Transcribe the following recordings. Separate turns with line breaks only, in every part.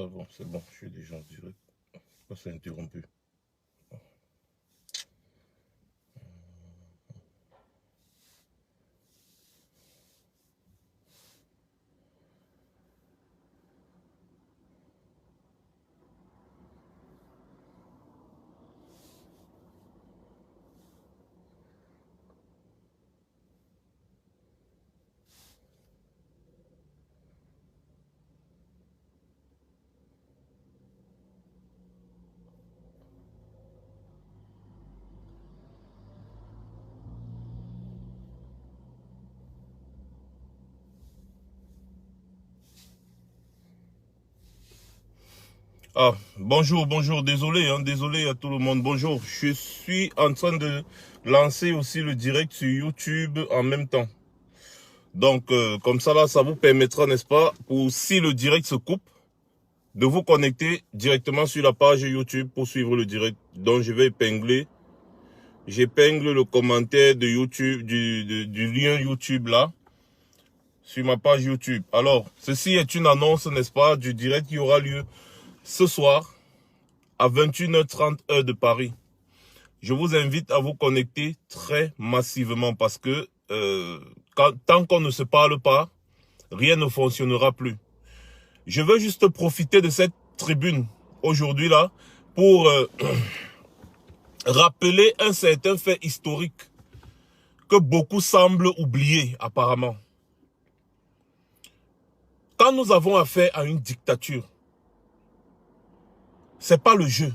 Ah bon, c'est bon, je suis déjà en direct. Pourquoi c'est interrompu? Ah, bonjour, bonjour, désolé, désolé à tout le monde, bonjour. Je suis en train de lancer aussi le direct sur YouTube en même temps. Donc, comme ça, là, ça vous permettra, n'est-ce pas, pour si le direct se coupe, de vous connecter directement sur la page YouTube pour suivre le direct. Donc, je vais épingler, j'épingle le commentaire de YouTube, du lien YouTube là, sur ma page YouTube. Alors, ceci est une annonce, n'est-ce pas, du direct qui aura lieu ce soir à 21h30 heure de Paris. Je vous invite à vous connecter très massivement parce que tant qu'on ne se parle pas, rien ne fonctionnera plus. Je veux juste profiter de cette tribune aujourd'hui là pour rappeler un certain fait historique que beaucoup semblent oublier apparemment. Quand nous avons affaire à une dictature, c'est pas le jeu.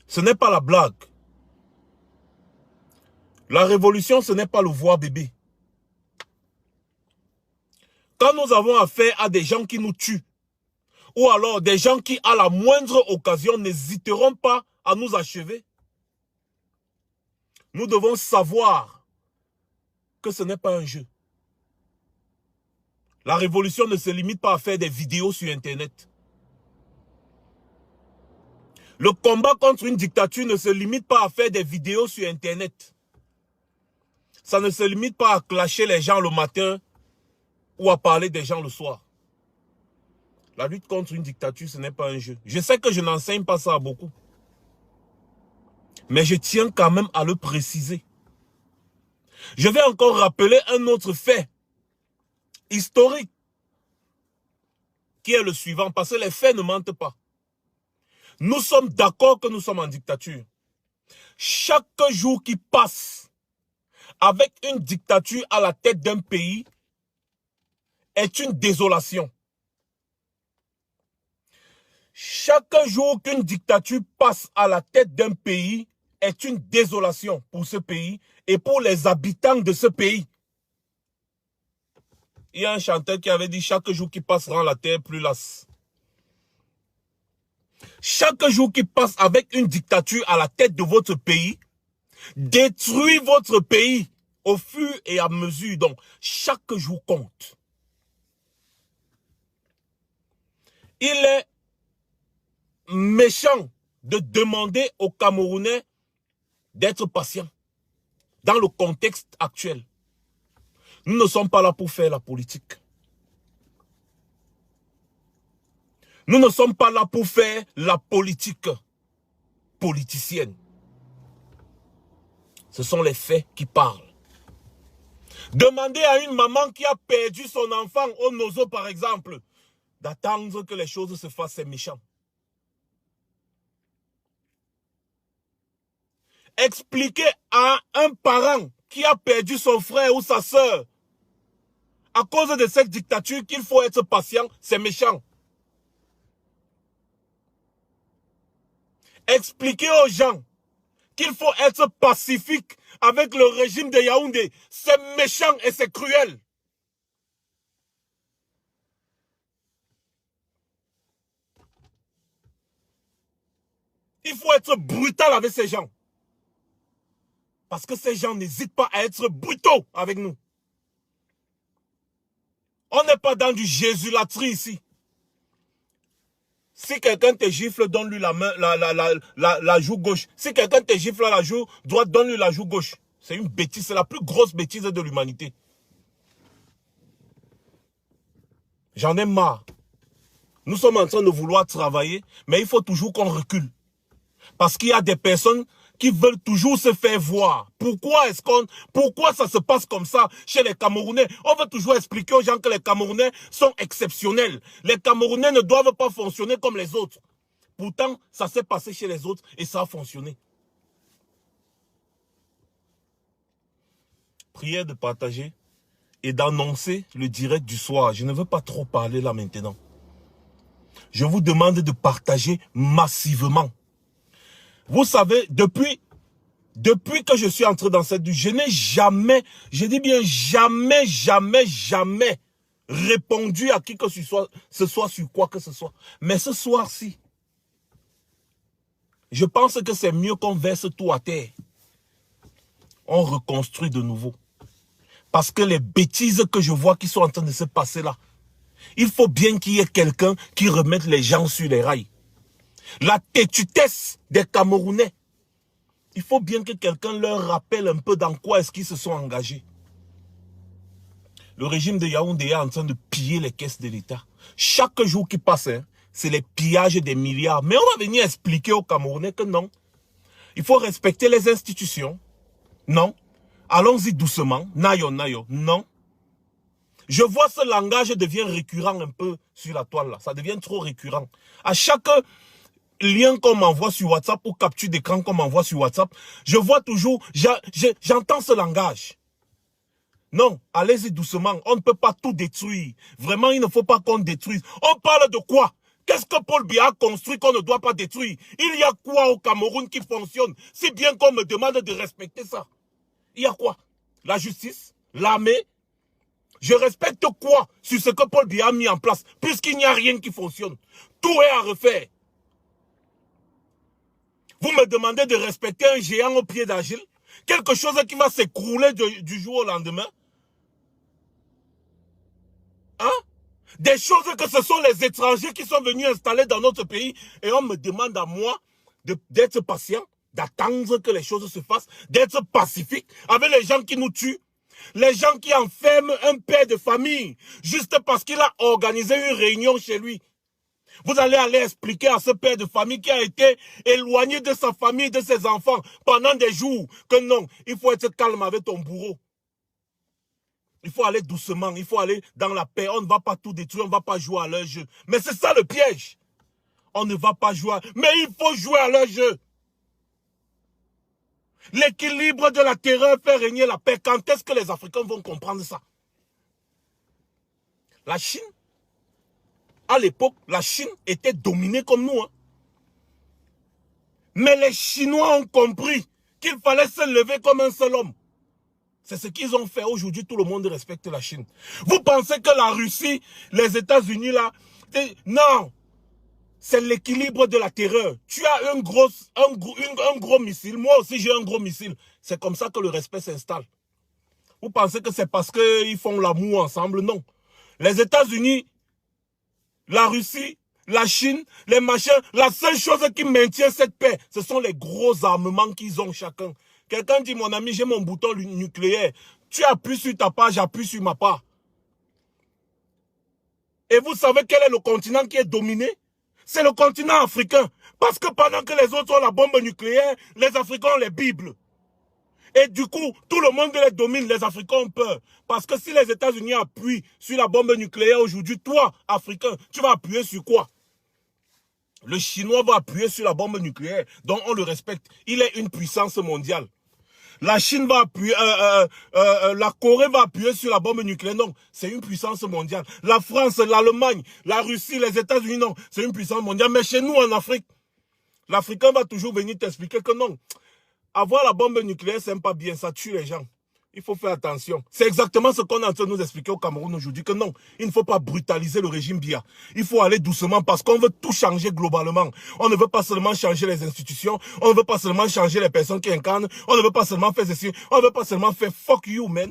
Ce n'est pas la blague. La révolution, ce n'est pas le voir bébé. Quand nous avons affaire à des gens qui nous tuent, ou alors des gens qui, à la moindre occasion, n'hésiteront pas à nous achever, nous devons savoir que ce n'est pas un jeu. La révolution ne se limite pas à faire des vidéos sur Internet. Le combat contre une dictature ne se limite pas à faire des vidéos sur Internet. Ça ne se limite pas à clasher les gens le matin ou à parler des gens le soir. La lutte contre une dictature, ce n'est pas un jeu. Je sais que je n'enseigne pas ça à beaucoup. Mais je tiens quand même à le préciser. Je vais encore rappeler un autre fait historique qui est le suivant, parce que les faits ne mentent pas. Nous sommes d'accord que nous sommes en dictature. Chaque jour qui passe avec une dictature à la tête d'un pays est une désolation. Chaque jour qu'une dictature passe à la tête d'un pays est une désolation pour ce pays et pour les habitants de ce pays. Il y a un chanteur qui avait dit chaque jour qui passe rend la terre plus lasse. Chaque jour qui passe avec une dictature à la tête de votre pays détruit votre pays au fur et à mesure. Donc, chaque jour compte. Il est méchant de demander aux Camerounais d'être patients dans le contexte actuel. Nous ne sommes pas là pour faire la politique. Nous ne sommes pas là pour faire la politique politicienne. Ce sont les faits qui parlent. Demandez à une maman qui a perdu son enfant au Nozo, par exemple, d'attendre que les choses se fassent, c'est méchant. Expliquez à un parent qui a perdu son frère ou sa soeur à cause de cette dictature qu'il faut être patient, c'est méchant. Expliquez aux gens qu'il faut être pacifique avec le régime de Yaoundé, c'est méchant et c'est cruel. Il faut être brutal avec ces gens. Parce que ces gens n'hésitent pas à être brutaux avec nous. On n'est pas dans du jésulatrie ici. Si quelqu'un te gifle, donne-lui la main, la joue gauche. Si quelqu'un te gifle la joue droite, donne-lui la joue gauche. C'est une bêtise, c'est la plus grosse bêtise de l'humanité. J'en ai marre Nous sommes en train de vouloir travailler, mais il faut toujours qu'on recule. Parce qu'il y a des personnes qui veulent toujours se faire voir. Pourquoi ça se passe comme ça chez les Camerounais? On veut toujours expliquer aux gens que les Camerounais sont exceptionnels. Les Camerounais ne doivent pas fonctionner comme les autres. Pourtant, ça s'est passé chez les autres et ça a fonctionné. Prière de partager et d'annoncer le direct du soir. Je ne veux pas trop parler là maintenant. Je vous demande de partager massivement. Vous savez, depuis que je suis entré dans cette vie, je n'ai jamais, je dis bien jamais répondu à qui que ce soit sur quoi que ce soit. Mais ce soir-ci, je pense que c'est mieux qu'on verse tout à terre. On reconstruit de nouveau. Parce que les bêtises que je vois qui sont en train de se passer là, il faut bien qu'il y ait quelqu'un qui remette les gens sur les rails. La têtutesse des Camerounais. Il faut bien que quelqu'un leur rappelle un peu dans quoi est-ce qu'ils se sont engagés. Le régime de Yaoundé est en train de piller les caisses de l'État. Chaque jour qui passe, c'est les pillages des milliards. Mais on va venir expliquer aux Camerounais que non. Il faut respecter les institutions. Non. Allons-y doucement. Nayo. Non. Je vois ce langage devient récurrent un peu sur la toile là. Ça devient trop récurrent. À chaque lien qu'on m'envoie sur WhatsApp ou capture d'écran qu'on m'envoie sur WhatsApp, je vois toujours, j'entends ce langage. Non, allez-y doucement. On ne peut pas tout détruire. Vraiment, il ne faut pas qu'on détruise. On parle de quoi? Qu'est-ce que Paul Biya a construit qu'on ne doit pas détruire? Il y a quoi au Cameroun qui fonctionne? Si bien qu'on me demande de respecter ça. Il y a quoi? La justice? L'armée? Je respecte quoi sur ce que Paul Biya a mis en place, puisqu'il n'y a rien qui fonctionne? Tout est à refaire. Vous me demandez de respecter un géant au pied d'Agile? Quelque chose qui va s'écrouler du jour au lendemain? Hein? Des choses que ce sont les étrangers qui sont venus installer dans notre pays et on me demande à moi d'être patient, d'attendre que les choses se fassent, d'être pacifique avec les gens qui nous tuent. Les gens qui enferment un père de famille juste parce qu'il a organisé une réunion chez lui. Vous allez aller expliquer à ce père de famille qui a été éloigné de sa famille, de ses enfants pendant des jours que non, il faut être calme avec ton bourreau. Il faut aller doucement, il faut aller dans la paix. On ne va pas tout détruire, on ne va pas jouer à leur jeu. Mais c'est ça le piège. On ne va pas jouer, mais il faut jouer à leur jeu. L'équilibre de la terreur fait régner la paix. Quand est-ce que les Africains vont comprendre ça? La Chine, à l'époque, la Chine était dominée comme nous. Mais les Chinois ont compris qu'il fallait se lever comme un seul homme. C'est ce qu'ils ont fait. Aujourd'hui, tout le monde respecte la Chine. Vous pensez que la Russie, les États-Unis, là... Non. C'est l'équilibre de la terreur. Tu as un gros missile. Moi aussi, j'ai un gros missile. C'est comme ça que le respect s'installe. Vous pensez que c'est parce qu'ils font l'amour ensemble? Non. Les États-Unis, la Russie, la Chine, les machins, la seule chose qui maintient cette paix, ce sont les gros armements qu'ils ont chacun. Quelqu'un dit, mon ami, j'ai mon bouton nucléaire. Tu appuies sur ta part, j'appuie sur ma part. Et vous savez quel est le continent qui est dominé? C'est le continent africain. Parce que pendant que les autres ont la bombe nucléaire, les Africains ont les Bibles. Et du coup, tout le monde les domine, les Africains ont peur. Parce que si les États-Unis appuient sur la bombe nucléaire aujourd'hui, toi, Africain, tu vas appuyer sur quoi? Le Chinois va appuyer sur la bombe nucléaire, donc on le respecte. Il est une puissance mondiale. La Chine va appuyer, la Corée va appuyer sur la bombe nucléaire. Non, c'est une puissance mondiale. La France, l'Allemagne, la Russie, les États-Unis, non, c'est une puissance mondiale. Mais chez nous, en Afrique, l'Africain va toujours venir t'expliquer que non. Avoir la bombe nucléaire, c'est pas bien, ça tue les gens. Il faut faire attention. C'est exactement ce qu'on est en train de nous expliquer au Cameroun aujourd'hui, que non, il ne faut pas brutaliser le régime Biya. Il faut aller doucement parce qu'on veut tout changer globalement. On ne veut pas seulement changer les institutions, on ne veut pas seulement changer les personnes qui incarnent, on ne veut pas seulement faire ceci, on ne veut pas seulement faire fuck you, man.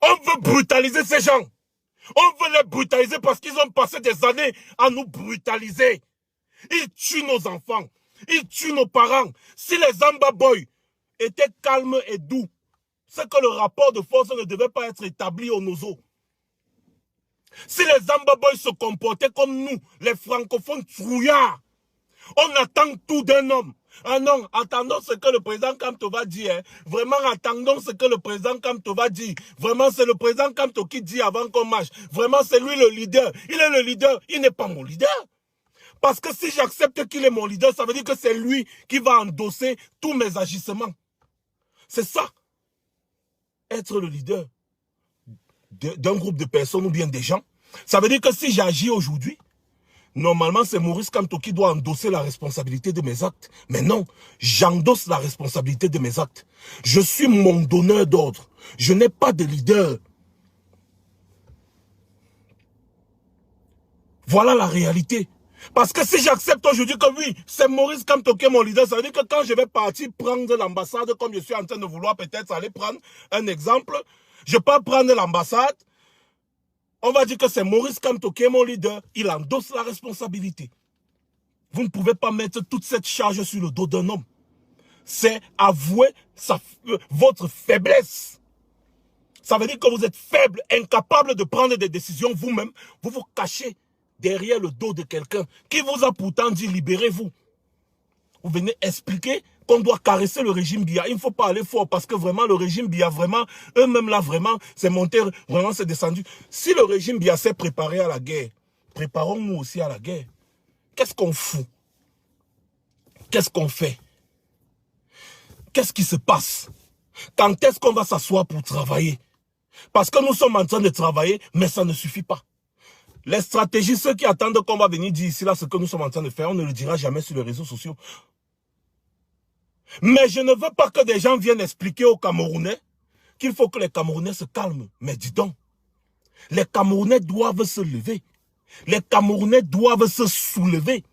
On veut brutaliser ces gens. On veut les brutaliser parce qu'ils ont passé des années à nous brutaliser. Ils tuent nos enfants, ils tuent nos parents. Si les Amba Boys étaient calmes et doux, c'est que le rapport de force ne devait pas être établi au Nozo. Si les Zamba Boys se comportaient comme nous, les francophones trouillards, on attend tout d'un homme. Ah non, attendons ce que le président Kamto va dire. Hein. Vraiment, attendons ce que le président Kamto va dire. Vraiment, c'est le président Kamto qui dit avant qu'on marche. Vraiment, c'est lui le leader. Il est le leader, il n'est pas mon leader. Parce que si j'accepte qu'il est mon leader, ça veut dire que c'est lui qui va endosser tous mes agissements. C'est ça. Être le leader d'un groupe de personnes ou bien des gens. Ça veut dire que si j'agis aujourd'hui, normalement, c'est Maurice Kamto qui doit endosser la responsabilité de mes actes. Mais non, j'endosse la responsabilité de mes actes. Je suis mon donneur d'ordre. Je n'ai pas de leader. Voilà la réalité. Parce que si j'accepte aujourd'hui que oui, c'est Maurice Kamto qui est mon leader, ça veut dire que quand je vais partir prendre l'ambassade, comme je suis en train de vouloir peut-être aller prendre un exemple, je peux prendre l'ambassade, on va dire que c'est Maurice Kamto qui est mon leader, il endosse la responsabilité. Vous ne pouvez pas mettre toute cette charge sur le dos d'un homme. C'est avouer votre faiblesse. Ça veut dire que vous êtes faible, incapable de prendre des décisions vous-même. Vous vous cachez derrière le dos de quelqu'un qui vous a pourtant dit libérez-vous. Vous venez expliquer qu'on doit caresser le régime Biya. Il ne faut pas aller fort parce que vraiment le régime Biya, vraiment, eux-mêmes là, vraiment, c'est monté, vraiment c'est descendu. Si le régime Biya s'est préparé à la guerre, préparons-nous aussi à la guerre. Qu'est-ce qu'on fout? Qu'est-ce qu'on fait? Qu'est-ce qui se passe? Quand est-ce qu'on va s'asseoir pour travailler? Parce que nous sommes en train de travailler, mais ça ne suffit pas. Les stratégies, ceux qui attendent qu'on va venir dire ici là ce que nous sommes en train de faire, on ne le dira jamais sur les réseaux sociaux. Mais je ne veux pas que des gens viennent expliquer aux Camerounais qu'il faut que les Camerounais se calment. Mais dis donc, les Camerounais doivent se lever. Les Camerounais doivent se soulever.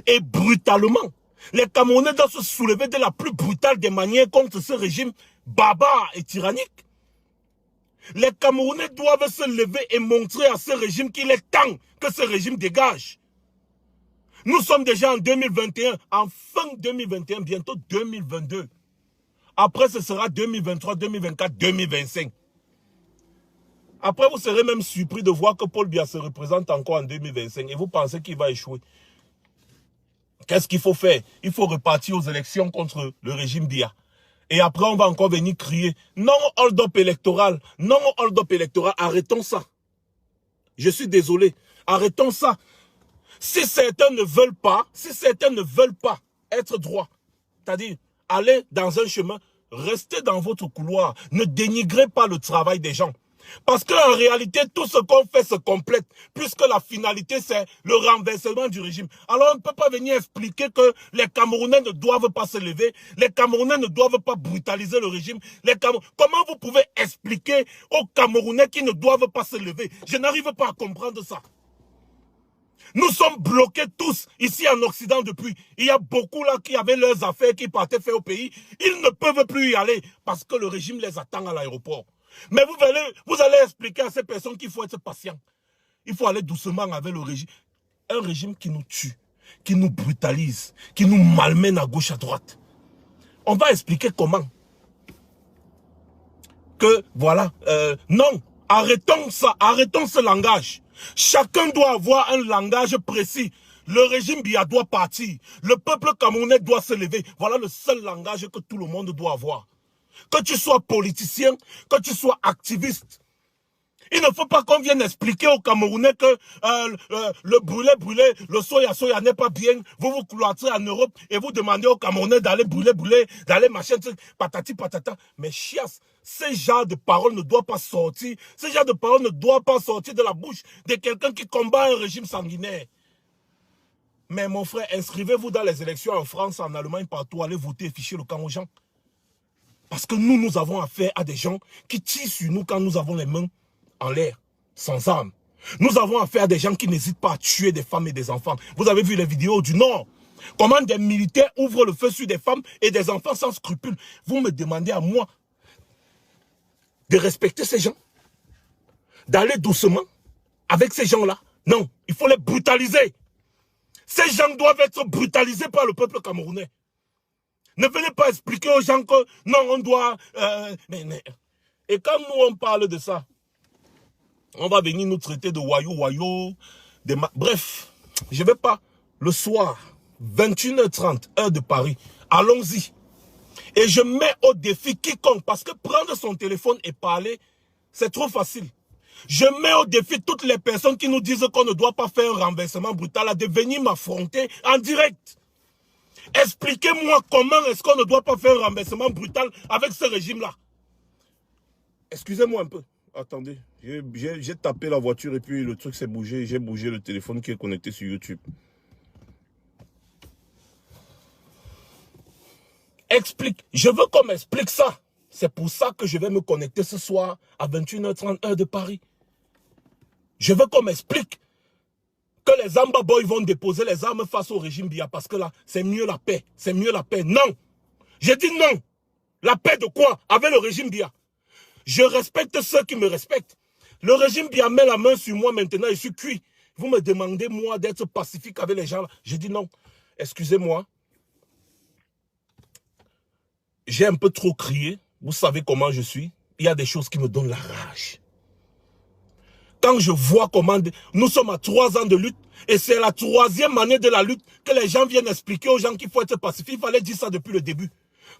Et brutalement. Les Camerounais doivent se soulever de la plus brutale des manières contre ce régime barbare et tyrannique. Les Camerounais doivent se lever et montrer à ce régime qu'il est temps que ce régime dégage. Nous sommes déjà en 2021, en fin 2021, bientôt 2022. Après, ce sera 2023, 2024, 2025. Après, vous serez même surpris de voir que Paul Biya se représente encore en 2025 et vous pensez qu'il va échouer. Qu'est-ce qu'il faut faire? Il faut repartir aux élections contre le régime Biya. Et après, on va encore venir crier « Non au hold-up électoral, non au hold-up électoral, arrêtons ça. » Je suis désolé, arrêtons ça. Si certains ne veulent pas, être droits, c'est-à-dire aller dans un chemin, restez dans votre couloir, ne dénigrez pas le travail des gens. Parce qu'en réalité, tout ce qu'on fait se complète, puisque la finalité, c'est le renversement du régime. Alors, on ne peut pas venir expliquer que les Camerounais ne doivent pas se lever, les Camerounais ne doivent pas brutaliser le régime. Comment vous pouvez expliquer aux Camerounais qui ne doivent pas se lever? Je n'arrive pas à comprendre ça. Nous sommes bloqués tous ici en Occident depuis. Il y a beaucoup là qui avaient leurs affaires, qui partaient faire au pays. Ils ne peuvent plus y aller parce que le régime les attend à l'aéroport. Mais vous allez expliquer à ces personnes qu'il faut être patient. Il faut aller doucement avec le régime. Un régime qui nous tue, qui nous brutalise, qui nous malmène à gauche, à droite. On va expliquer comment. Que voilà, non, arrêtons ça, arrêtons ce langage. Chacun doit avoir un langage précis. Le régime Biya doit partir. Le peuple camerounais doit se lever. Voilà le seul langage que tout le monde doit avoir. Que tu sois politicien, que tu sois activiste. Il ne faut pas qu'on vienne expliquer aux Camerounais que le brûler, le soya n'est pas bien. Vous vous cloîtrez en Europe et vous demandez aux Camerounais d'aller brûler, d'aller machin, patati patata. Mais chiasse, ce genre de paroles ne doit pas sortir. Ce genre de paroles ne doit pas sortir de la bouche de quelqu'un qui combat un régime sanguinaire. Mais mon frère, inscrivez-vous dans les élections en France, en Allemagne, partout, allez voter et fichez le camp aux gens. Parce que nous avons affaire à des gens qui tirent sur nous quand nous avons les mains en l'air, sans armes. Nous avons affaire à des gens qui n'hésitent pas à tuer des femmes et des enfants. Vous avez vu les vidéos du Nord. Comment des militaires ouvrent le feu sur des femmes et des enfants sans scrupules. Vous me demandez à moi de respecter ces gens, d'aller doucement avec ces gens-là. Non, il faut les brutaliser. Ces gens doivent être brutalisés par le peuple camerounais. Ne venez pas expliquer aux gens que non, on doit... Et quand nous, on parle de ça, On va venir nous traiter de voyous, bref, je ne vais pas. Le soir, 21h30, heure de Paris, allons-y. Et je mets au défi quiconque, parce que prendre son téléphone et parler, c'est trop facile. Je mets au défi toutes les personnes qui nous disent qu'on ne doit pas faire un renversement brutal, de venir m'affronter en direct. Expliquez-moi comment est-ce qu'on ne doit pas faire un renversement brutal avec ce régime-là. Excusez-moi un peu. Attendez, j'ai tapé la voiture et puis le truc s'est bougé. J'ai bougé le téléphone qui est connecté sur YouTube. Explique. Je veux qu'on m'explique ça. C'est pour ça que je vais me connecter ce soir à 21h30 heure de Paris. Je veux qu'on m'explique que les Amba Boys vont déposer les armes face au régime Biya parce que là, c'est mieux la paix. C'est mieux la paix. Non. J'ai dit non. La paix de quoi? Avec le régime Biya. Je respecte ceux qui me respectent. Le régime Biya met la main sur moi maintenant, je suis cuit. Vous me demandez, moi, d'être pacifique avec les gens là. J'ai dit non. Excusez-moi. J'ai un peu trop crié. Vous savez comment je suis. Il y a des choses qui me donnent la rage. Quand je vois comment... Nous sommes à 3 ans de lutte. Et c'est la 3e année de la lutte que les gens viennent expliquer aux gens qu'il faut être pacifique. Il fallait dire ça depuis le début.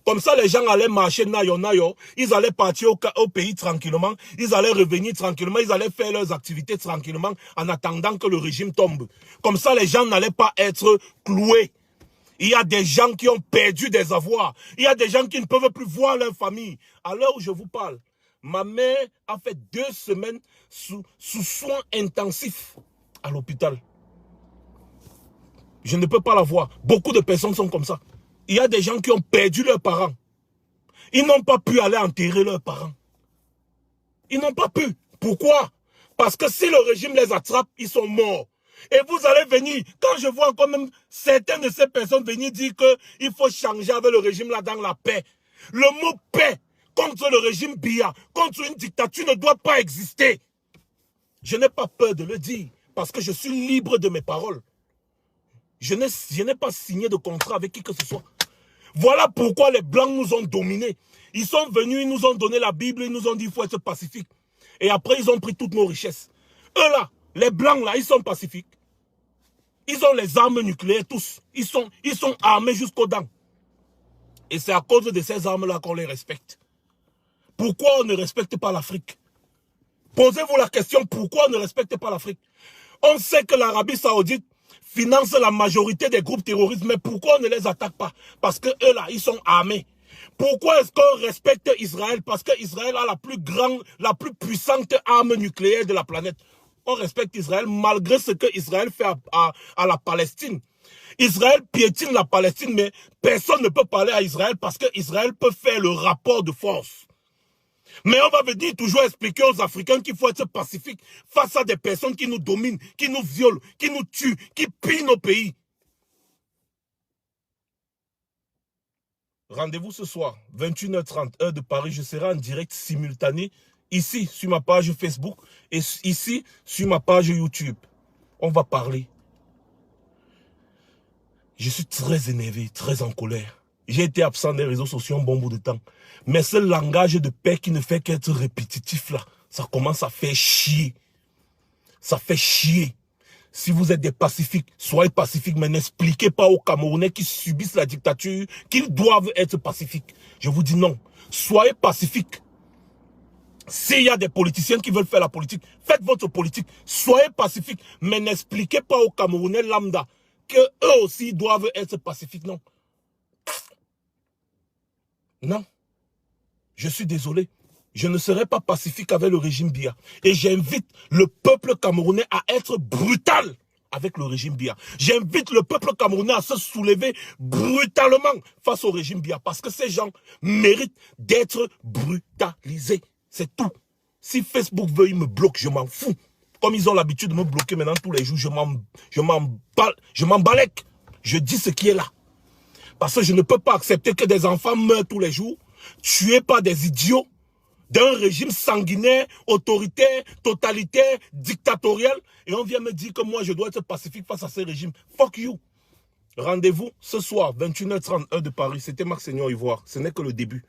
Comme ça, les gens allaient marcher nayo nayo. Ils allaient partir au pays tranquillement. Ils allaient revenir tranquillement. Ils allaient faire leurs activités tranquillement en attendant que le régime tombe. Comme ça, les gens n'allaient pas être cloués. Il y a des gens qui ont perdu des avoirs. Il y a des gens qui ne peuvent plus voir leur famille. À l'heure où je vous parle, ma mère a fait 2 semaines sous soins intensifs à l'hôpital. Je ne peux pas la voir. Beaucoup de personnes sont comme ça. Il y a des gens qui ont perdu leurs parents. Ils n'ont pas pu aller enterrer leurs parents. Ils n'ont pas pu. Pourquoi? Parce que si le régime les attrape, ils sont morts. Et vous allez venir, quand je vois quand même certaines de ces personnes venir dire qu'il faut changer avec le régime là dans la paix. Le mot paix contre le régime Biya, contre une dictature ne doit pas exister. Je n'ai pas peur de le dire parce que je suis libre de mes paroles. Je n'ai pas signé de contrat avec qui que ce soit. Voilà pourquoi les Blancs nous ont dominés. Ils sont venus, ils nous ont donné la Bible, ils nous ont dit qu'il faut être pacifique. Et après, ils ont pris toutes nos richesses. Eux là, les Blancs là, ils sont pacifiques. Ils ont les armes nucléaires tous. Ils sont armés jusqu'aux dents. Et c'est à cause de ces armes-là qu'on les respecte. Pourquoi on ne respecte pas l'Afrique? Posez-vous la question, pourquoi on ne respecte pas l'Afrique? On sait que l'Arabie Saoudite finance la majorité des groupes terroristes, mais pourquoi on ne les attaque pas? Parce que eux là, ils sont armés. Pourquoi est-ce qu'on respecte Israël? Parce que Israël a la plus puissante arme nucléaire de la planète. On respecte Israël malgré ce que Israël fait à la Palestine. Israël piétine la Palestine, mais personne ne peut parler à Israël parce que Israël peut faire le rapport de force. Mais on va venir toujours expliquer aux Africains qu'il faut être pacifique face à des personnes qui nous dominent, qui nous violent, qui nous tuent, qui pillent nos pays. Rendez-vous ce soir, 21h30, heure de Paris. Je serai en direct simultané ici sur ma page Facebook et ici sur ma page YouTube. On va parler. Je suis très énervé, très en colère. J'ai été absent des réseaux sociaux un bon bout de temps. Mais ce langage de paix qui ne fait qu'être répétitif là, ça commence à faire chier. Ça fait chier. Si vous êtes des pacifiques, soyez pacifiques, mais n'expliquez pas aux Camerounais qui subissent la dictature qu'ils doivent être pacifiques. Je vous dis non. Soyez pacifiques. S'il y a des politiciens qui veulent faire la politique, faites votre politique. Soyez pacifiques, mais n'expliquez pas aux Camerounais lambda qu'eux aussi doivent être pacifiques. Non. Non. Je suis désolé. Je ne serai pas pacifique avec le régime Biya. Et j'invite le peuple camerounais à être brutal avec le régime Biya. J'invite le peuple camerounais à se soulever brutalement face au régime Biya. Parce que ces gens méritent d'être brutalisés. C'est tout. Si Facebook veut, il me bloque, je m'en fous. Comme ils ont l'habitude de me bloquer maintenant tous les jours, je m'embalèque. Je dis ce qui est là. Parce que je ne peux pas accepter que des enfants meurent tous les jours, tués par des idiots, d'un régime sanguinaire, autoritaire, totalitaire, dictatorial. Et on vient me dire que moi, je dois être pacifique face à ces régimes. Fuck you. Rendez-vous ce soir, 21h30, heure de Paris. C'était Marc Seigneur Ivoire. Ce n'est que le début.